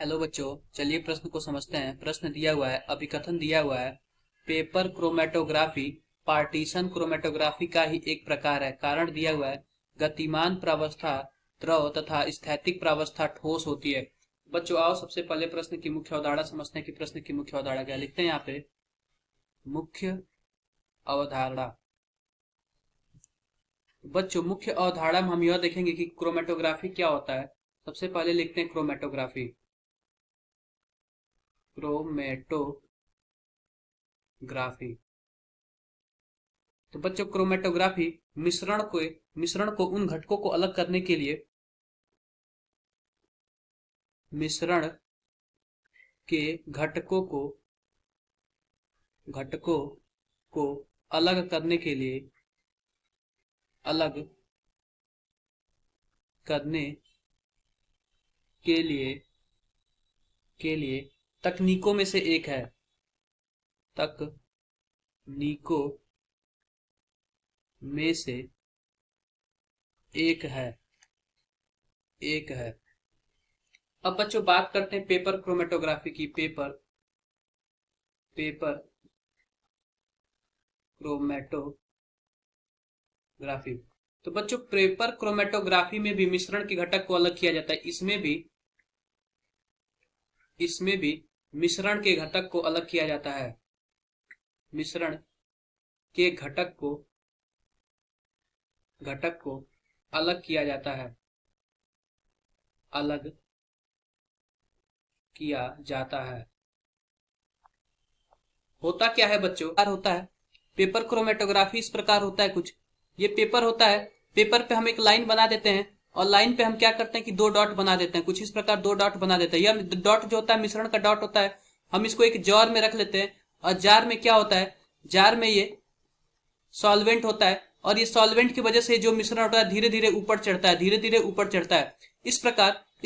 Hello बच्चों, चलिए प्रश्न को समझते हैं। प्रश्न दिया हुआ है, अभिकथन दिया हुआ है। पेपर क्रोमेटोग्राफी पार्टीशन क्रोमेटोग्राफी का ही एक प्रकार है। कारण दिया हुआ है, गतिमान प्रावस्था द्रव तथा स्थैतिक प्रावस्था ठोस होती है। बच्चों आओ सबसे पहले प्रश्न की मुख्य अवधारणा समझते हैं कि प्रश्न की मुख्य अवधारणा क्या है। लिखते हैं यहाँ पे मुख्य अवधारणा। बच्चों मुख्य अवधारणा में हम यह देखेंगे कि क्रोमेटोग्राफी क्या होता है। सबसे पहले लिखते हैं क्रोमेटोग्राफी। क्रोमेटोग्राफी तो बच्चों क्रोमेटोग्राफी मिश्रण को उन घटकों को अलग करने के लिए मिश्रण के घटकों को अलग करने के लिए अलग करने के लिए तकनीकों में से एक है। तकनीकों में से एक है। अब बच्चों बात करते हैं पेपर क्रोमेटोग्राफी की। पेपर क्रोमेटोग्राफी तो बच्चों पेपर क्रोमेटोग्राफी में भी मिश्रण के घटक को अलग किया जाता है। इसमें भी मिश्रण के घटक को अलग किया जाता है। मिश्रण के घटक को अलग किया जाता है। होता क्या है बच्चों? होता है पेपर क्रोमेटोग्राफी इस प्रकार होता है कुछ। ये पेपर होता है, पेपर पे हम एक लाइन बना देते हैं और लाइन पे हम क्या करते हैं कि दो डॉट बना देते हैं। कुछ इस प्रकार दो डॉट बना देते हैं। यह डॉट जो होता है मिश्रण का डॉट होता है। हम इसको एक जार में रख लेते हैं और जार में क्या होता है, जार में ये सॉल्वेंट होता है और ये सॉल्वेंट की वजह से जो मिश्रण होता है धीरे धीरे ऊपर चढ़ता है। इस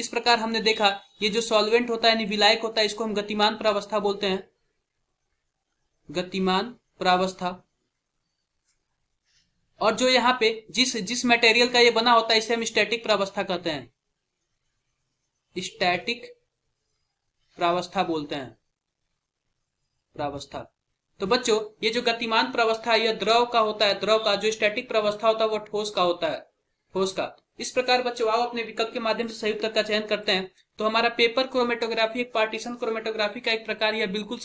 प्रकार हमने देखा ये जो सॉल्वेंट होता है यानी विलायक होता है, इसको हम गतिमान प्रावस्था बोलते हैं। गतिमान प्रावस्था। और जो यहाँ पे जिस मटेरियल का ये बना होता है इसे हम स्टैटिक प्रावस्था कहते हैं। स्टैटिक प्रावस्था बोलते हैं। तो बच्चों ये जो गतिमान प्रावस्था है यह द्रव का होता है। द्रव का जो स्टैटिक प्रावस्था होता है वो ठोस का होता है। इस प्रकार बच्चों आओ अपने विकल्प के माध्यम से सही उत्तर का चयन करते हैं। तो हमारा पेपर क्रोमेटोग्राफी एक पार्टीशन क्रोमेटोग्राफी का एक प्रकार, यह बिल्कुल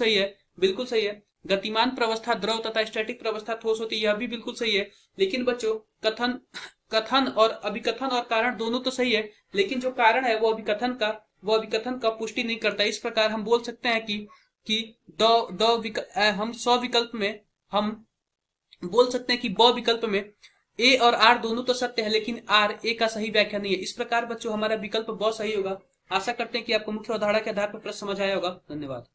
सही है। गतिमान प्रावस्था द्रव तथा स्टैटिक प्रावस्था ठोस होती है, यह भी बिल्कुल सही है। लेकिन बच्चों कथन और अभिकथन और कारण दोनों तो सही है, लेकिन जो कारण है वो अभिकथन का पुष्टि नहीं करता। इस प्रकार हम बोल सकते हैं कि हम सौ विकल्प में हम बोल सकते हैं कि ब विकल्प में ए और आर दोनों तो सत्य है, लेकिन आर ए का सही व्याख्या नहीं है। इस प्रकार बच्चों हमारा विकल्प ब सही होगा। आशा करते हैं कि आपको मुख्य अवधारणा के आधार पर प्रश्न समझ आया होगा। धन्यवाद।